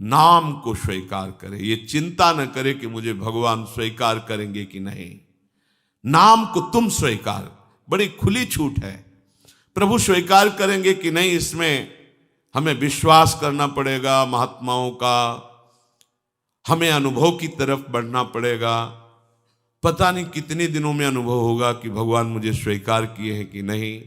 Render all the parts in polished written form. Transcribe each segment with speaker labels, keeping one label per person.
Speaker 1: नाम को स्वीकार करे, ये चिंता न करे कि मुझे भगवान स्वीकार करेंगे कि नहीं। नाम को तुम स्वीकार, बड़ी खुली छूट है। प्रभु स्वीकार करेंगे कि नहीं, इसमें हमें विश्वास करना पड़ेगा महात्माओं का, हमें अनुभव की तरफ बढ़ना पड़ेगा। पता नहीं कितने दिनों में अनुभव होगा कि भगवान मुझे स्वीकार किए हैं कि नहीं।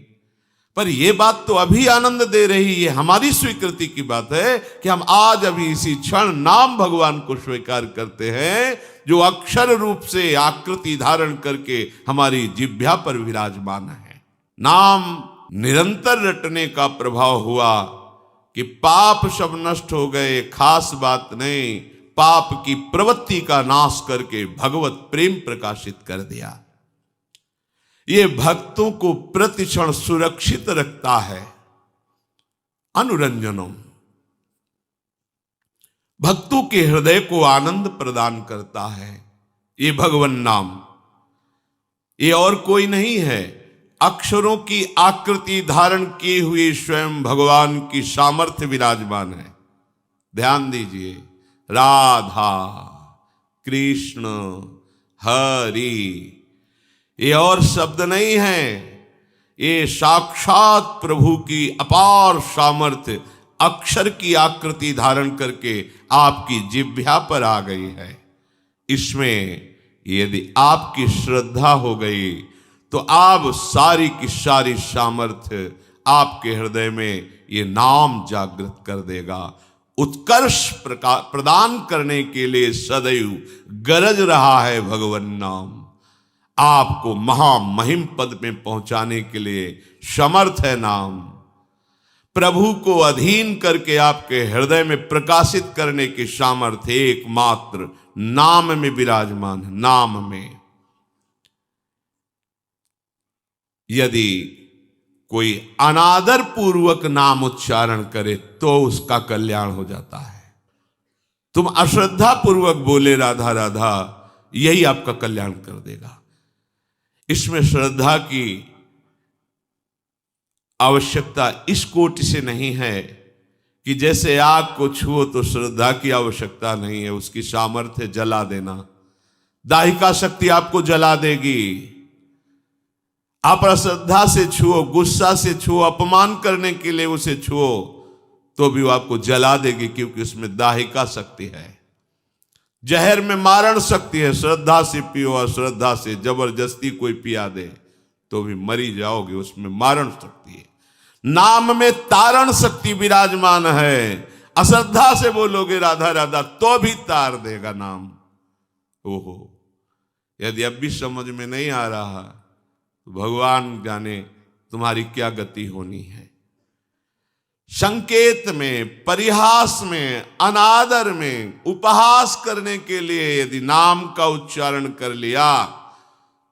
Speaker 1: पर यह बात तो अभी आनंद दे रही है, हमारी स्वीकृति की बात है कि हम आज अभी इसी क्षण नाम भगवान को स्वीकार करते हैं, जो अक्षर रूप से आकृति धारण करके हमारी जिह्वा पर विराजमान है। नाम निरंतर रटने का प्रभाव हुआ कि पाप सब नष्ट हो गए। खास बात नहीं, पाप की प्रवृत्ति का नाश करके भगवत प्रेम प्रकाशित कर दिया। ये भक्तों को प्रतिक्षण सुरक्षित रखता है। अनुरंजनम, भक्तों के हृदय को आनंद प्रदान करता है ये भगवन नाम। ये और कोई नहीं है, अक्षरों की आकृति धारण किए हुए स्वयं भगवान की सामर्थ्य विराजमान है। ध्यान दीजिए, राधा कृष्ण हरि, ये और शब्द नहीं है, ये साक्षात प्रभु की अपार सामर्थ्य अक्षर की आकृति धारण करके आपकी जिह्वा पर आ गई है। इसमें यदि आपकी श्रद्धा हो गई तो आप सारी की सारी सामर्थ्य आपके हृदय में ये नाम जागृत कर देगा। उत्कर्ष प्रदान करने के लिए सदैव गरज रहा है भगवन नाम। आपको महामहिम पद में पहुंचाने के लिए समर्थ है नाम। प्रभु को अधीन करके आपके हृदय में प्रकाशित करने की सामर्थ्य एकमात्र नाम में विराजमान है। नाम में यदि कोई अनादर पूर्वक नाम उच्चारण करे तो उसका कल्याण हो जाता है। तुम अश्रद्धा पूर्वक बोले राधा राधा, यही आपका कल्याण कर देगा। इसमें श्रद्धा की आवश्यकता इस कोटि से नहीं है कि जैसे आग को छुओ तो श्रद्धा की आवश्यकता नहीं है, उसकी सामर्थ्य जला देना। दाहिका शक्ति आपको जला देगी। आप अश्रद्धा से छुओ, गुस्सा से छुओ, अपमान करने के लिए उसे छुओ तो भी वो आपको जला देगी, क्योंकि उसमें दाहिका शक्ति है। जहर में मारण शक्ति है। श्रद्धा से पियो, अश्रद्धा से जबरदस्ती कोई पिया दे तो भी मरी जाओगे, उसमें मारण शक्ति है। नाम में तारण शक्ति विराजमान है। अश्रद्धा से बोलोगे राधा राधा तो भी तार देगा नाम। ओहो, यदि अब भी समझ में नहीं आ रहा तो भगवान जाने तुम्हारी क्या गति होनी है। संकेत में, परिहास में, अनादर में, उपहास करने के लिए यदि नाम का उच्चारण कर लिया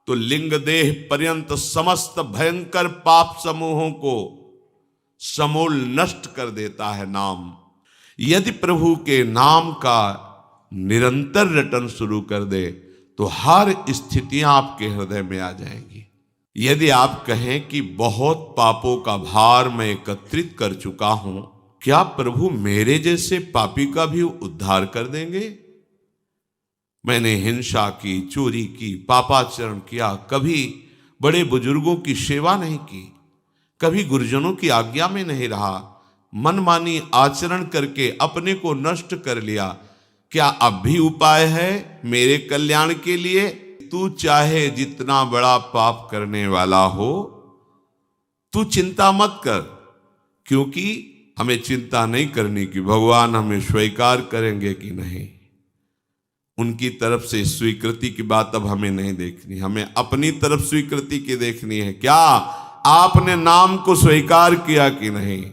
Speaker 1: तो लिंग देह पर्यंत समस्त भयंकर पाप समूहों को समूल नष्ट कर देता है नाम। यदि प्रभु के नाम का निरंतर रटन शुरू कर दे तो हर स्थितियां आपके हृदय में आ जाएंगी। यदि आप कहें कि बहुत पापों का भार मैं एकत्रित कर चुका हूं, क्या प्रभु मेरे जैसे पापी का भी उद्धार कर देंगे? मैंने हिंसा की, चोरी की, पापाचरण किया, कभी बड़े बुजुर्गों की सेवा नहीं की, कभी गुरुजनों की आज्ञा में नहीं रहा, मनमानी आचरण करके अपने को नष्ट कर लिया। क्या अब भी उपाय है मेरे कल्याण के लिए? तू चाहे जितना बड़ा पाप करने वाला हो, तू चिंता मत कर, क्योंकि हमें चिंता नहीं करनी कि भगवान हमें स्वीकार करेंगे कि नहीं। उनकी तरफ से स्वीकृति की बात अब हमें नहीं देखनी, हमें अपनी तरफ स्वीकृति की देखनी है। क्या आपने नाम को स्वीकार किया कि नहीं?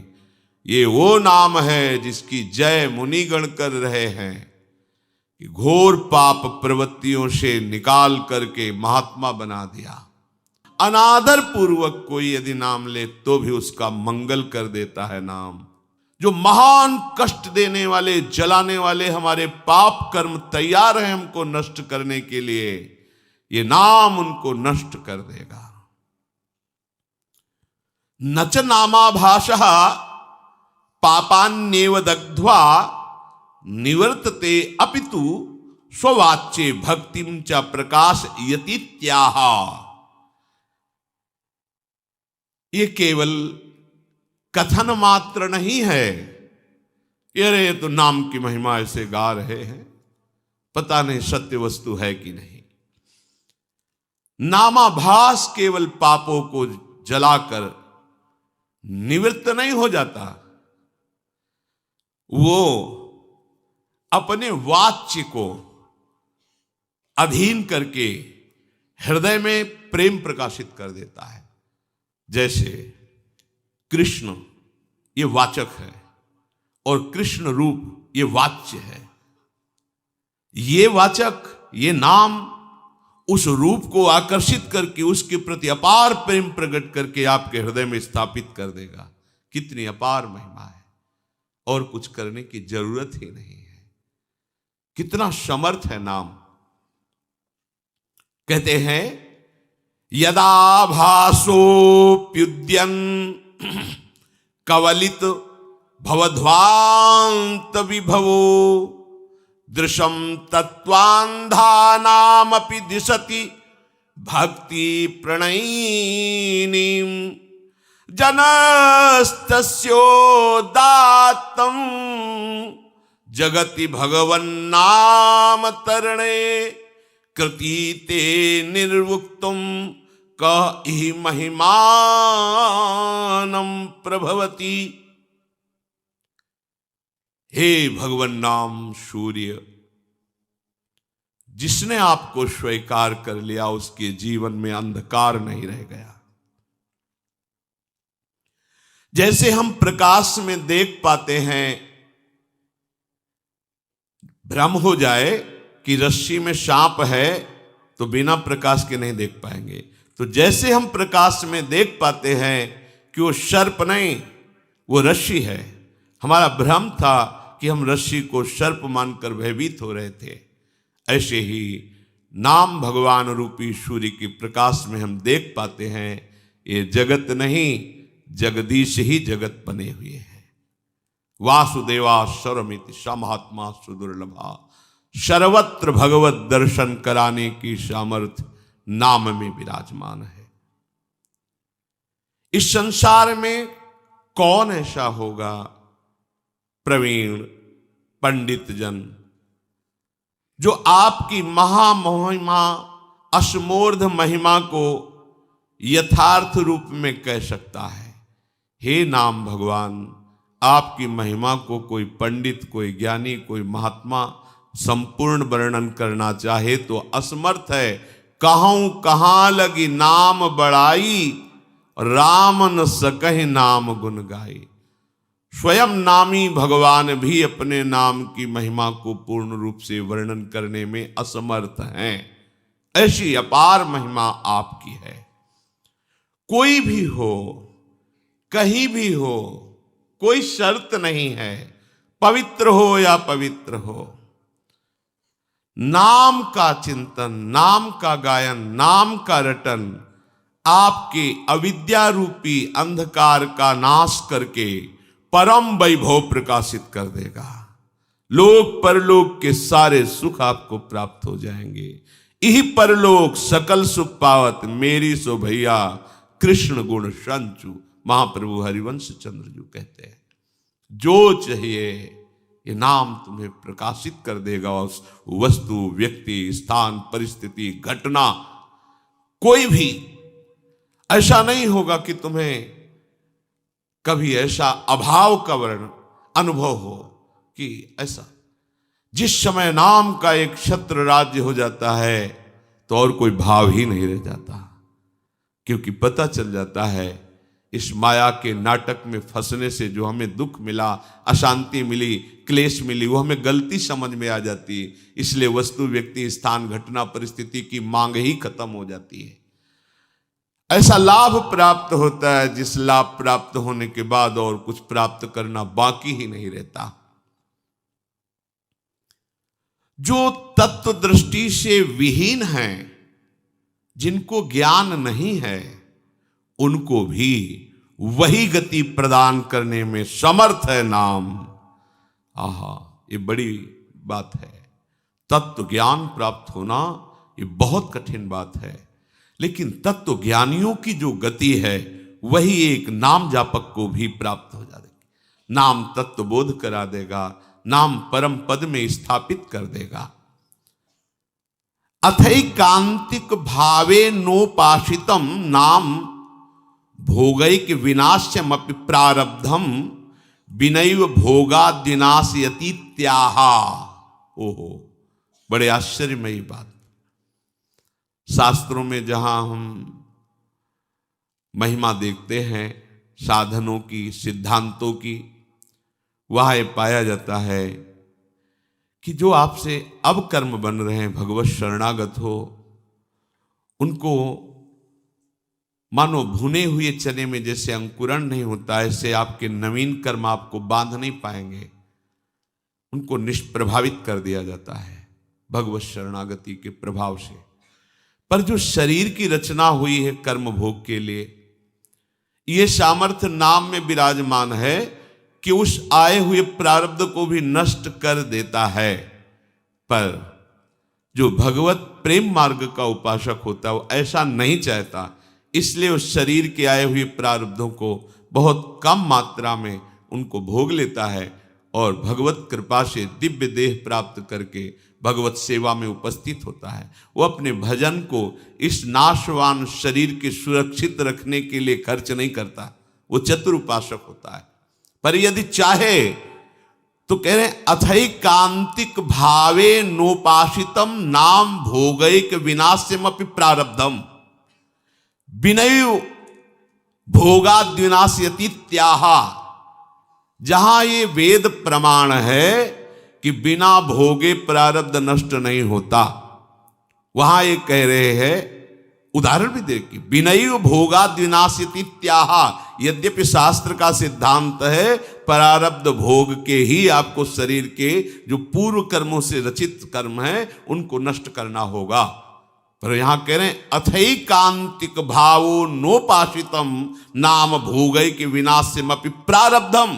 Speaker 1: ये वो नाम है जिसकी जय मुनिगण कर रहे हैं, घोर पाप प्रवृत्तियों से निकाल करके महात्मा बना दिया। अनादर पूर्वक कोई यदि नाम ले तो भी उसका मंगल कर देता है नाम। जो महान कष्ट देने वाले, जलाने वाले हमारे पाप कर्म तैयार हैं हमको नष्ट करने के लिए, ये नाम उनको नष्ट कर देगा। नच नामाभाषः पापान्येव दग्ध्वा निवर्तते अपितु स्ववाच्ये भक्तिम च प्रकाश यतीत्याह। ये केवल कथन मात्र नहीं है। ये तो नाम की महिमा ऐसे गा रहे हैं, पता नहीं सत्य वस्तु है कि नहीं। नामाभास केवल पापों को जलाकर निवृत्त नहीं हो जाता, वो अपने वाच्य को अधीन करके हृदय में प्रेम प्रकाशित कर देता है। जैसे कृष्ण ये वाचक है और कृष्ण रूप ये वाच्य है। ये वाचक, ये नाम उस रूप को आकर्षित करके उसके प्रति अपार प्रेम प्रकट करके आपके हृदय में स्थापित कर देगा। कितनी अपार महिमा है, और कुछ करने की जरूरत ही नहीं है। कितना समर्थ है नाम। कहते हैं यदा भासोप्युद्यन् कवलित भवध्वांत विभवो दृशम तत्वान्धानामपि दिशति भक्ति प्रणयिनीं जनस्तस्योदात्तं जगति भगवन्नाम तरणे कृतीते निर्वुक्तुम कह हि महिमानं प्रभवति। हे भगवन नाम सूर्य, जिसने आपको स्वीकार कर लिया उसके जीवन में अंधकार नहीं रह गया। जैसे हम प्रकाश में देख पाते हैं, भ्रम हो जाए कि रस्सी में सांप है तो बिना प्रकाश के नहीं देख पाएंगे। तो जैसे हम प्रकाश में देख पाते हैं कि वो सर्प नहीं, वो रस्सी है। हमारा भ्रम था कि हम रस्सी को सर्प मानकर भयभीत हो रहे थे। ऐसे ही नाम भगवान रूपी सूर्य के प्रकाश में हम देख पाते हैं ये जगत नहीं, जगदीश ही जगत बने हुए हैं। वासुदेवा सर्वमिति स महात्मा सुदुर्लभा, सर्वत्र भगवत दर्शन कराने की सामर्थ्य नाम में विराजमान है। इस संसार में कौन ऐसा होगा प्रवीण पंडित जन जो आपकी महामहिमा असमोर्ध महिमा को यथार्थ रूप में कह सकता है। हे नाम भगवान, आपकी महिमा को कोई पंडित, कोई ज्ञानी, कोई महात्मा संपूर्ण वर्णन करना चाहे तो असमर्थ है। कहूं कहां लगी नाम बड़ाई, राम न सकहि नाम गुण गाई। स्वयं नामी भगवान भी अपने नाम की महिमा को पूर्ण रूप से वर्णन करने में असमर्थ हैं। ऐसी अपार महिमा आपकी है। कोई भी हो, कहीं भी हो, कोई शर्त नहीं है, पवित्र हो या पवित्र हो। नाम का चिंतन, नाम का गायन, नाम का रटन आपके अविद्या रूपी अंधकार का नाश करके परम वैभव प्रकाशित कर देगा। लोक परलोक के सारे सुख आपको प्राप्त हो जाएंगे। यही परलोक सकल सुख पावत मेरी सो भैया कृष्ण गुण संचु, महाप्रभु हरिवंश चंद्र जी कहते हैं। जो चाहिए ये नाम तुम्हें प्रकाशित कर देगा। उस वस्तु, व्यक्ति, स्थान, परिस्थिति, घटना, कोई भी ऐसा नहीं होगा कि तुम्हें कभी ऐसा अभाव का वर्ण अनुभव हो कि ऐसा। जिस समय नाम का एक छत्र राज्य हो जाता है तो और कोई भाव ही नहीं रह जाता, क्योंकि पता चल जाता है इस माया के नाटक में फंसने से जो हमें दुख मिला, अशांति मिली, क्लेश मिली, वो हमें गलती समझ में आ जाती है। इसलिए वस्तु, व्यक्ति, स्थान, घटना, परिस्थिति की मांग ही खत्म हो जाती है। ऐसा लाभ प्राप्त होता है जिस लाभ प्राप्त होने के बाद और कुछ प्राप्त करना बाकी ही नहीं रहता। जो तत्व दृष्टि से विहीन हैं, जिनको ज्ञान नहीं है, उनको भी वही गति प्रदान करने में समर्थ है नाम। आहा, ये बड़ी बात है। तत्व ज्ञान प्राप्त होना ये बहुत कठिन बात है, लेकिन तत्व ज्ञानियों की जो गति है वही एक नाम जापक को भी प्राप्त हो जाएगी। नाम तत्व बोध करा देगा, नाम परम पद में स्थापित कर देगा। अथैकांतिक भावे नोपाशितम नाम भोगैक विनाश्यमपि प्रारब्धम विनैव भोगाद्विनाशयति त्याहा। ओहो, बड़े आश्चर्यमयी बात। शास्त्रों में जहां हम महिमा देखते हैं साधनों की, सिद्धांतों की, वहां यह पाया जाता है कि जो आपसे अब कर्म बन रहे हैं भगवत शरणागत हो, उनको मानो भुने हुए चने में जैसे अंकुरण नहीं होता, ऐसे आपके नवीन कर्म आपको बांध नहीं पाएंगे, उनको निष्प्रभावित कर दिया जाता है भगवत शरणागति के प्रभाव से। पर जो शरीर की रचना हुई है कर्म भोग के लिए, ये सामर्थ्य नाम में विराजमान है कि उस आए हुए प्रारब्ध को भी नष्ट कर देता है। पर जो भगवत प्रेम मार्ग का उपासक होता है वो ऐसा नहीं चाहता, इसलिए उस शरीर के आए हुए प्रारब्धों को बहुत कम मात्रा में उनको भोग लेता है और भगवत कृपा से दिव्य देह प्राप्त करके भगवत सेवा में उपस्थित होता है। वो अपने भजन को इस नाशवान शरीर के सुरक्षित रखने के लिए खर्च नहीं करता, वो चतुर उपासक होता है। पर यदि चाहे तो कह रहे हैं अथैकांतिक भावे नोपाशितम नाम भोगैक विनाश्यमपि प्रारब्धम विनैव भोगाद्विनाशयति त्याहा। जहां ये वेद प्रमाण है कि बिना भोगे प्रारब्ध नष्ट नहीं होता, वहां ये कह रहे हैं, उदाहरण भी देखिए, विनैव भोगाद्विनाशयति त्याहा। यद्यपि शास्त्र का सिद्धांत है प्रारब्ध भोग के ही आपको शरीर के जो पूर्व कर्मों से रचित कर्म है उनको नष्ट करना होगा, पर यहां कह रहे हैं अथैकांतिक भावो नोपाशितम नाम भोगैक विनाश्यमपि प्रारब्धम।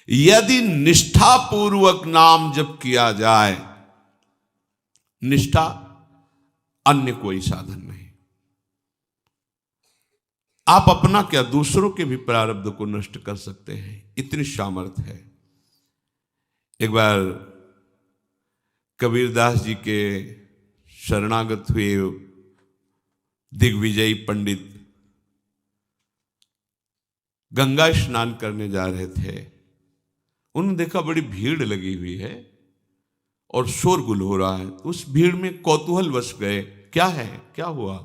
Speaker 1: यदि निष्ठा पूर्वक नाम जप किया जाए, निष्ठा अन्य कोई साधन नहीं, आप अपना क्या दूसरों के भी प्रारब्ध को नष्ट कर सकते हैं, इतनी सामर्थ्य है। एक बार कबीरदास जी के शरणागत हुए दिग्विजयी पंडित गंगा स्नान करने जा रहे थे। उन्होंने देखा बड़ी भीड़ लगी हुई है और शोरगुल हो रहा है, तो उस भीड़ में कौतूहल वश गए, क्या है, क्या हुआ?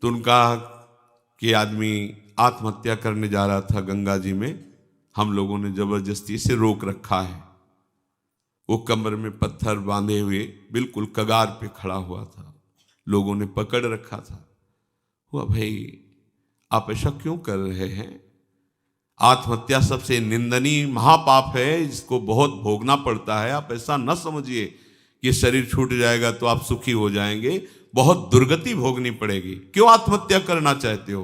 Speaker 1: तो उनका कि आदमी आत्महत्या करने जा रहा था गंगा जी में, हम लोगों ने जबरदस्ती से रोक रखा है। वो कमर में पत्थर बांधे हुए बिल्कुल कगार पे खड़ा हुआ था, लोगों ने पकड़ रखा था। हुआ, भाई आप ऐसा क्यों कर रहे हैं? आत्महत्या सबसे निंदनीय महापाप है, इसको बहुत भोगना पड़ता है। आप ऐसा न समझिए कि शरीर छूट जाएगा तो आप सुखी हो जाएंगे, बहुत दुर्गति भोगनी पड़ेगी। क्यों आत्महत्या करना चाहते हो?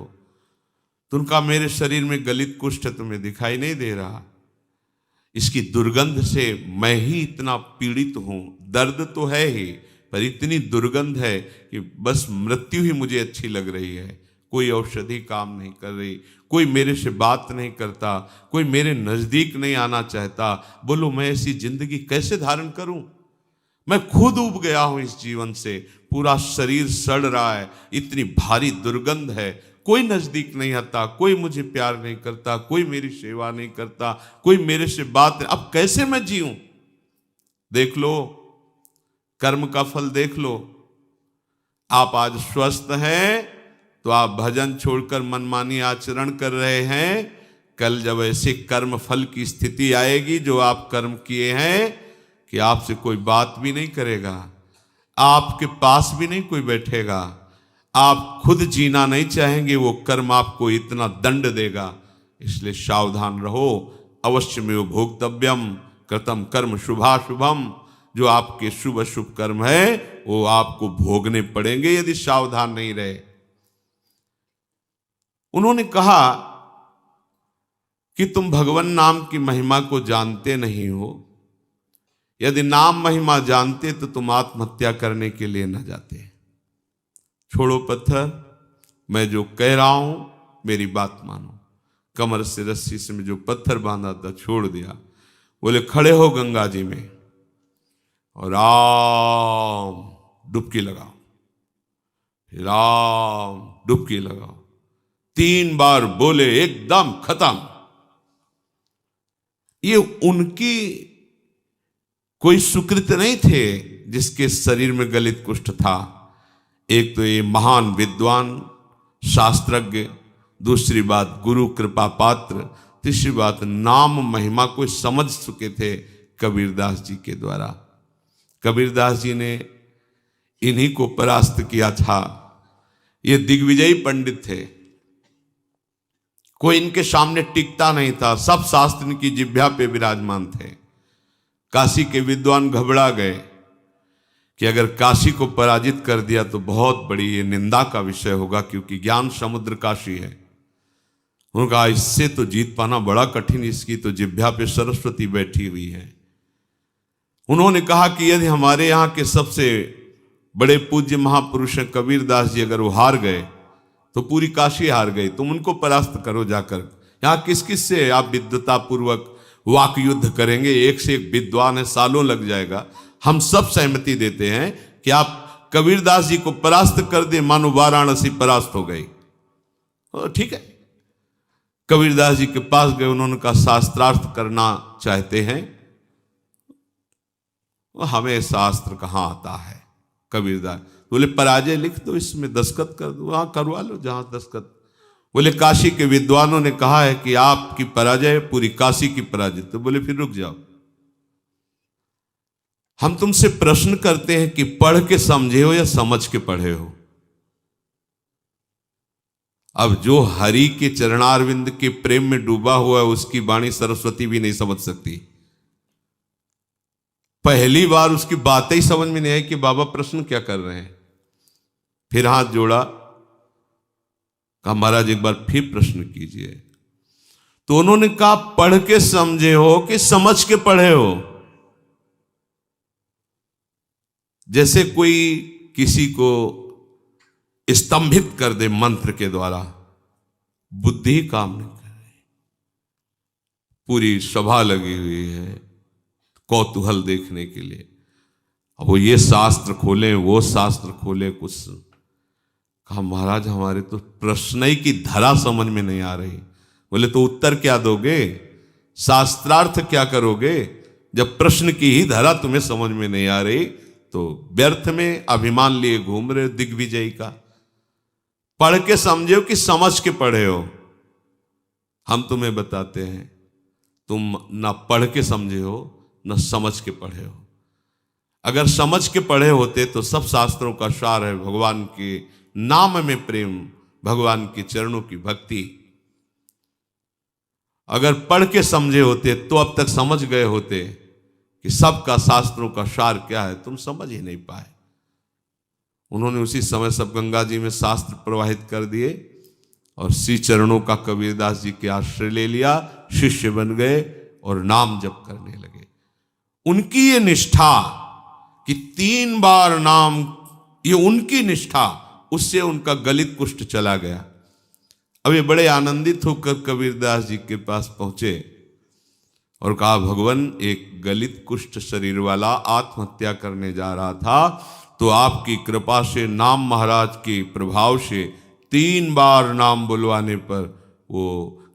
Speaker 1: तो उनका, मेरे शरीर में गलित कुष्ठ तुम्हें दिखाई नहीं दे रहा, इसकी दुर्गंध से मैं ही इतना पीड़ित हूं। दर्द तो है ही, पर इतनी दुर्गंध है कि बस मृत्यु ही मुझे अच्छी लग रही है। कोई औषधि काम नहीं कर रही, कोई मेरे से बात नहीं करता, कोई मेरे नजदीक नहीं आना चाहता। बोलो मैं ऐसी जिंदगी कैसे धारण करूं? मैं खुद उब गया हूं इस जीवन से, पूरा शरीर सड़ रहा है, इतनी भारी दुर्गंध है, कोई नजदीक नहीं आता, कोई मुझे प्यार नहीं करता, कोई मेरी सेवा नहीं करता, कोई मेरे से बात नहीं। अब कैसे मैं जीऊं? देख लो, कर्म का फल देख लो। आप आज स्वस्थ हैं तो आप भजन छोड़कर मनमानी आचरण कर रहे हैं। कल जब ऐसे कर्म फल की स्थिति आएगी जो आप कर्म किए हैं कि आपसे कोई बात भी नहीं करेगा, आपके पास भी नहीं कोई बैठेगा, आप खुद जीना नहीं चाहेंगे, वो कर्म आपको इतना दंड देगा। इसलिए सावधान रहो। अवश्यमेव भोक्तव्यम कृतम कर्म शुभाशुभम। जो आपके शुभ अशुभ कर्म है वो आपको भोगने पड़ेंगे यदि सावधान नहीं रहे। उन्होंने कहा कि तुम भगवान नाम की महिमा को जानते नहीं हो। यदि नाम महिमा जानते तो तुम आत्महत्या करने के लिए न जाते। छोड़ो पत्थर, मैं जो कह रहा हूं मेरी बात मानो। कमर से रस्सी से मैं जो पत्थर बांधा था छोड़ दिया। बोले खड़े हो गंगा जी में और राम डुबकी लगाओ, राम डुबकी लगाओ। 3 बार बोले, एकदम खत्म। ये उनकी कोई सुकृत नहीं थे जिसके शरीर में गलित कुष्ठ था। एक तो ये महान विद्वान शास्त्रज्ञ, दूसरी बात गुरु कृपा पात्र, तीसरी बात नाम महिमा को समझ चुके थे कबीरदास जी के द्वारा। कबीरदास जी ने इन्हीं को परास्त किया था। ये दिग्विजयी पंडित थे, कोई इनके सामने टिकता नहीं था। सब शास्त्र की जिह्वा पे विराजमान थे। काशी के विद्वान घबरा गए कि अगर काशी को पराजित कर दिया तो बहुत बड़ी ये निंदा का विषय होगा, क्योंकि ज्ञान समुद्र काशी है। उन्होंने कहा इससे तो जीत पाना बड़ा कठिन, इसकी तो जिह्वा पे सरस्वती बैठी हुई है। उन्होंने कहा कि यदि हमारे यहाँ के सबसे बड़े पूज्य महापुरुष हैं कबीरदास जी, अगर वो हार गए तो पूरी काशी हार गई। तुम उनको परास्त करो जाकर। यहाँ किस किस से आप विद्वता पूर्वक वाक युद्ध करेंगे? एक से एक विद्वान है, सालों लग जाएगा। हम सब सहमति देते हैं कि आप कबीरदास जी को परास्त कर दे, मानो वाराणसी परास्त हो गई। ठीक है, कबीरदास जी के पास गए। उन्होंने कहा शास्त्रार्थ करना चाहते हैं? हमें शास्त्र कहाँ आता है। कबीरदास बोले पराजय लिख दो, इसमें दस्तखत कर दो। हाँ करवा लो जहां दस्तखत। बोले काशी के विद्वानों ने कहा है कि आपकी पराजय पूरी काशी की पराजय। तो बोले फिर रुक जाओ, हम तुमसे प्रश्न करते हैं कि पढ़ के समझे हो या समझ के पढ़े हो? अब जो हरि के चरणारविंद के प्रेम में डूबा हुआ है उसकी वाणी सरस्वती भी नहीं समझ सकती। पहली बार उसकी बातें ही समझ में नहीं आई कि बाबा प्रश्न क्या कर रहे हैं। फिर हाथ जोड़ा, कहा महाराज एक बार फिर प्रश्न कीजिए। तो उन्होंने कहा पढ़ के समझे हो कि समझ के पढ़े हो? जैसे कोई किसी को स्तंभित कर दे मंत्र के द्वारा, बुद्धि काम नहीं कर रही, पूरी सभा लगी हुई है कौतूहल देखने के लिए। अब वो ये शास्त्र खोले वो शास्त्र खोले, कुछ कहा महाराज हमारे तो प्रश्न ही की धरा समझ में नहीं आ रही। बोले तो उत्तर क्या दोगे, शास्त्रार्थ क्या करोगे? जब प्रश्न की ही धरा तुम्हें समझ में नहीं आ रही तो व्यर्थ में अभिमान लिए घूम रहे हो दिग्विजयी का। पढ़ के समझे हो कि समझ के पढ़े हो? हम तुम्हें बताते हैं तुम ना पढ़ के समझे हो न समझ के पढ़े हो। अगर समझ के पढ़े होते तो सब शास्त्रों का सार है भगवान के नाम में प्रेम, भगवान के चरणों की भक्ति। अगर पढ़ के समझे होते तो अब तक समझ गए होते कि सबका शास्त्रों का सार क्या है। तुम समझ ही नहीं पाए। उन्होंने उसी समय सब गंगा जी में शास्त्र प्रवाहित कर दिए और श्री चरणों का कबीरदास जी के आश्रय ले लिया, शिष्य बन गए और नाम जप करने लगे। उनकी ये निष्ठा कि 3 बार नाम, ये उनकी निष्ठा, उससे उनका गलित कुष्ठ चला गया। अब ये बड़े आनंदित होकर कबीरदास जी के पास पहुंचे और कहा भगवान एक गलित कुष्ठ शरीर वाला आत्महत्या करने जा रहा था, तो आपकी कृपा से नाम महाराज के प्रभाव से 3 बार नाम बुलवाने पर वो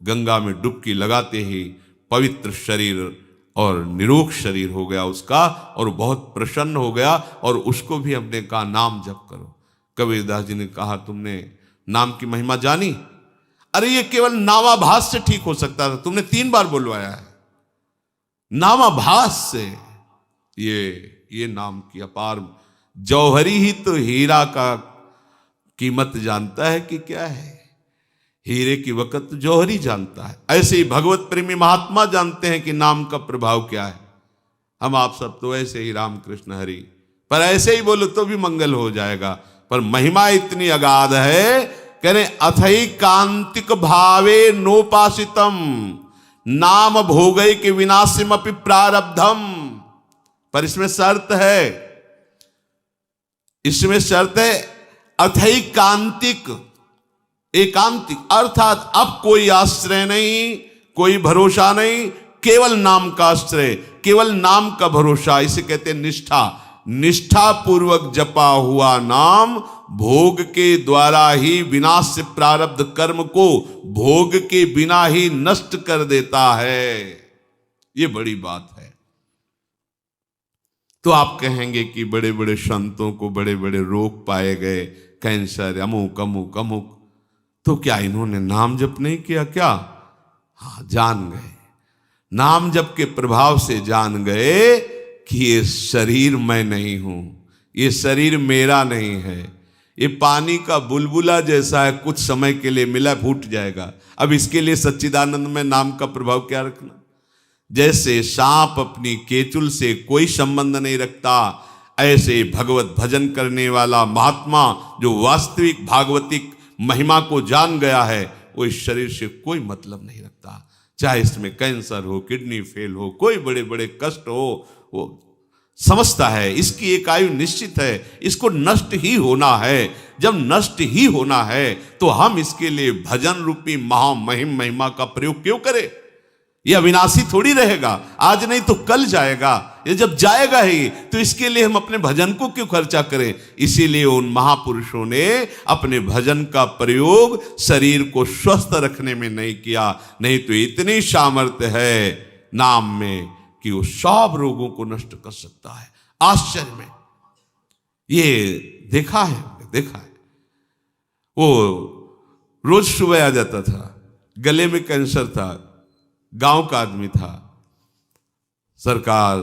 Speaker 1: गंगा में डुबकी लगाते ही पवित्र शरीर और निरोग शरीर हो गया उसका, और बहुत प्रसन्न हो गया। और उसको भी हमने कहा नाम जप करो। कबीरदास जी ने कहा तुमने नाम की महिमा जानी? अरे ये केवल नामाभास से ठीक हो सकता था, तुमने 3 बार बुलवाया है। नामाभास से ये नाम की अपार, जौहरी ही तो हीरा का कीमत जानता है कि क्या है, हीरे की वक़्त जौहरी जानता है। ऐसे ही भगवत प्रेमी महात्मा जानते हैं कि नाम का प्रभाव क्या है। हम आप सब तो ऐसे ही राम कृष्ण हरि, पर ऐसे ही बोलो तो भी मंगल हो जाएगा। पर महिमा इतनी अगाध है, कह रहे अथई कांतिक भावे नोपासितम नाम भोगई के विनाशिम अपि प्रारब्धम। पर इसमें शर्त है, इसमें शर्त है अथैकांतिक, एकांतिक, अर्थात अब कोई आश्रय नहीं, कोई भरोसा नहीं, केवल नाम का आश्रय, केवल नाम का भरोसा। इसे कहते हैं निष्ठा। निष्ठा पूर्वक जपा हुआ नाम भोग के द्वारा ही विनाश से प्रारब्ध कर्म को भोग के बिना ही नष्ट कर देता है। ये बड़ी बात है। तो आप कहेंगे कि बड़े बड़े संतों को बड़े बड़े रोग पाए गए, कैंसर, अमुक अमुक अमुक, तो क्या इन्होंने नाम जप नहीं किया क्या? हाँ, जान गए, नाम जप के प्रभाव से जान गए कि ये शरीर मैं नहीं हूं, ये शरीर मेरा नहीं है, ये पानी का बुलबुला जैसा है, कुछ समय के लिए मिला फूट जाएगा। अब इसके लिए सच्चिदानंद में नाम का प्रभाव क्या रखना? जैसे सांप अपनी केचुल से कोई संबंध नहीं रखता, ऐसे भगवत भजन करने वाला महात्मा जो वास्तविक भागवतिक महिमा को जान गया है, वो इस शरीर से कोई मतलब नहीं रखता। चाहे इसमें कैंसर हो, किडनी फेल हो, कोई बड़े बड़े कष्ट हो, वो समझता है इसकी एक आयु निश्चित है, इसको नष्ट ही होना है। जब नष्ट ही होना है तो हम इसके लिए भजन रूपी महामहिम महिमा का प्रयोग क्यों करें? यह अविनाशी थोड़ी रहेगा, आज नहीं तो कल जाएगा। ये जब जाएगा ही तो इसके लिए हम अपने भजन को क्यों खर्चा करें? इसीलिए उन महापुरुषों ने अपने भजन का प्रयोग शरीर को स्वस्थ रखने में नहीं किया। नहीं तो इतनी सामर्थ्य है नाम में कि वो सब रोगों को नष्ट कर सकता है। आश्चर्य में ये देखा है, देखा है। वो रोज सुबह आ जाता था, गले में कैंसर था, गांव का आदमी था, सरकार